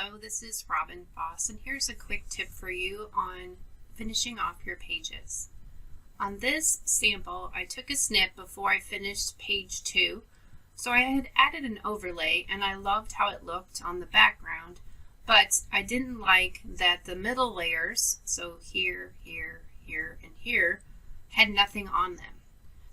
Hello, this is Robin Foss, and here's a quick tip for you on finishing off your pages. On this sample, I took a snip before I finished page 2, so I had added an overlay and I loved how it looked on the background, but I didn't like that the middle layers, so here, here, here, and here, had nothing on them.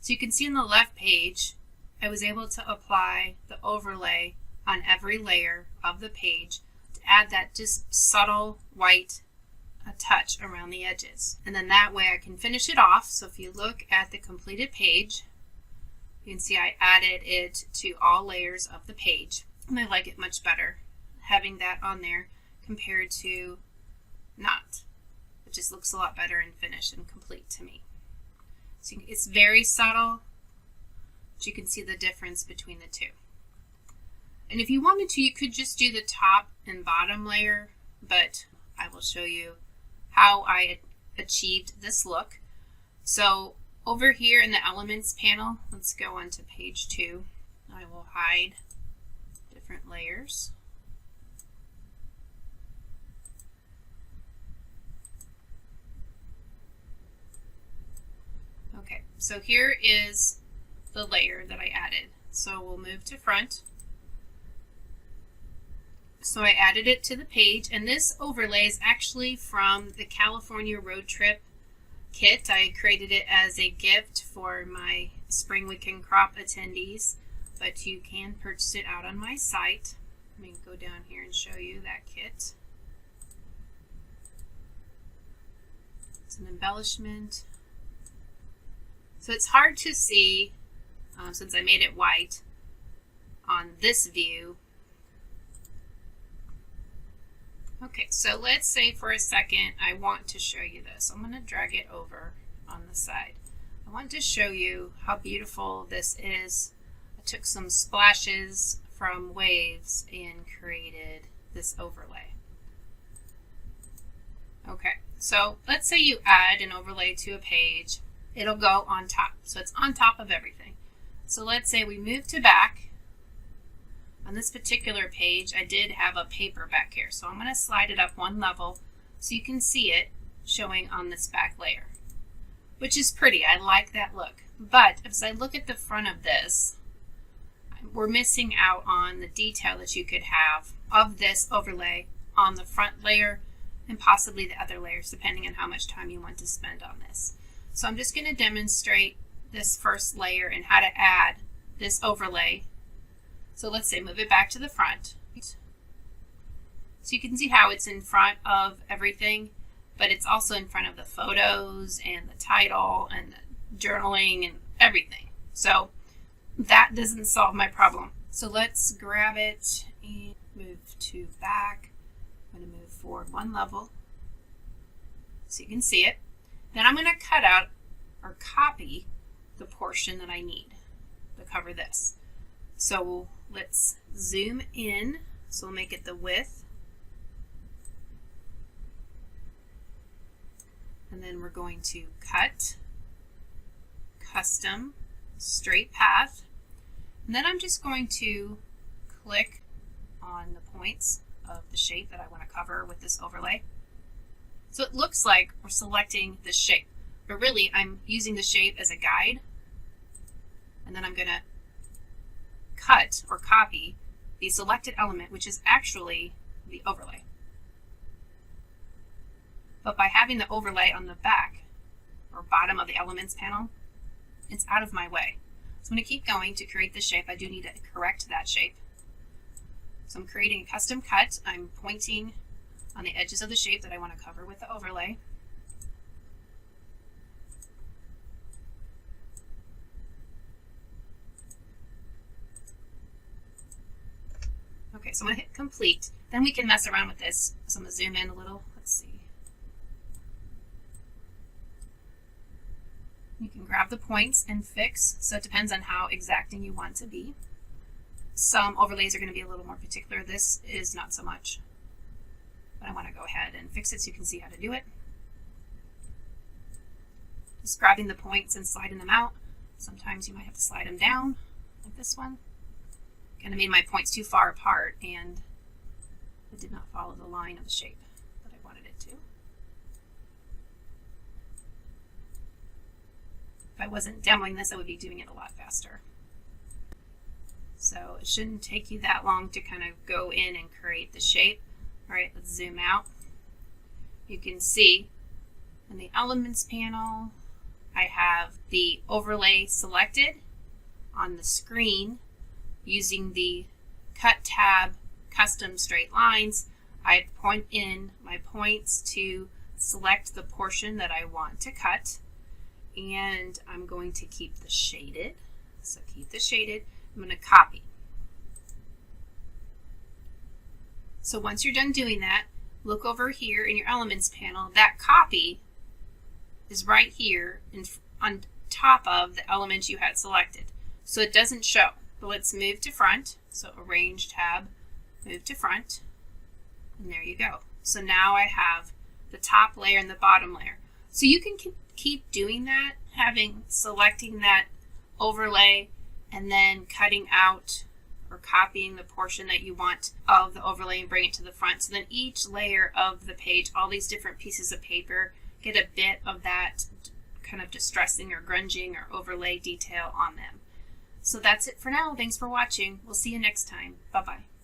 So you can see on the left page, I was able to apply the overlay on every layer of the page to add that just subtle white touch around the edges. And then that way I can finish it off. So if you look at the completed page, you can see I added it to all layers of the page. And I like it much better having that on there compared to not. It just looks a lot better and finished and complete to me. So it's very subtle, but you can see the difference between the two. And if you wanted to, you could just do the top and bottom layer, but I will show you how I achieved this look. So over here in the Elements panel, let's go on to page 2. I will hide different layers. Okay, so here is the layer that I added. So we'll move to front. So I added it to the page, and this overlay is actually from the California Road Trip kit. I created it as a gift for my Spring Weekend Crop attendees, but you can purchase it out on my site. Let me go down here and show you that kit. It's an embellishment. So it's hard to see since I made it white on this view. Okay, so let's say for a second I want to show you this. I'm going to drag it over on the side. I want to show you how beautiful this is. I took some splashes from waves and created this overlay. Okay, so let's say you add an overlay to a page. It'll go on top, so it's on top of everything. So let's say we move to back. On this particular page, I did have a paper back here, so I'm going to slide it up one level so you can see it showing on this back layer, which is pretty. I like that look. But as I look at the front of this, we're missing out on the detail that you could have of this overlay on the front layer and possibly the other layers, depending on how much time you want to spend on this. So I'm just going to demonstrate this first layer and how to add this overlay. So let's say move it back to the front. So you can see how it's in front of everything, but it's also in front of the photos and the title and the journaling and everything. So that doesn't solve my problem. So let's grab it and move to back. I'm going to move forward one level so you can see it. Then I'm going to cut out or copy the portion that I need to cover this. So let's zoom in. So we'll make it the width. And then we're going to cut, custom, straight path. And then I'm just going to click on the points of the shape that I want to cover with this overlay. So it looks like we're selecting the shape, but really I'm using the shape as a guide. And then I'm going to cut or copy the selected element, which is actually the overlay. But by having the overlay on the back or bottom of the Elements panel, it's out of my way. So I'm going to keep going to create the shape. I do need to correct that shape. So I'm creating a custom cut. I'm pointing on the edges of the shape that I want to cover with the overlay. Okay, so I'm going to hit complete. Then we can mess around with this. So I'm going to zoom in a little. Let's see. You can grab the points and fix. So it depends on how exacting you want to be. Some overlays are going to be a little more particular. This is not so much. But I want to go ahead and fix it so you can see how to do it. Just grabbing the points and sliding them out. Sometimes you might have to slide them down, like this one. Kind of made my points too far apart, and It did not follow the line of the shape that I wanted it to. If I wasn't demoing this, I would be doing it a lot faster. So it shouldn't take you that long to kind of go in and create the shape. All right, let's zoom out. You can see in the Elements panel, I have the overlay selected on the screen using the Cut tab, Custom Straight Lines. I point in my points to select the portion that I want to cut, and I'm going to keep the shaded. So keep the shaded. I'm going to copy. So once you're done doing that, look over here in your Elements panel. That copy is right here on top of the element you had selected. So it doesn't show. But let's move to front. So Arrange tab, move to front, and there you go. So now I have the top layer and the bottom layer. So you can keep doing that, selecting that overlay and then cutting out or copying the portion that you want of the overlay and bring it to the front. So then each layer of the page, all these different pieces of paper, get a bit of that kind of distressing or grunging or overlay detail on them. So that's it for now. Thanks for watching. We'll see you next time. Bye-bye.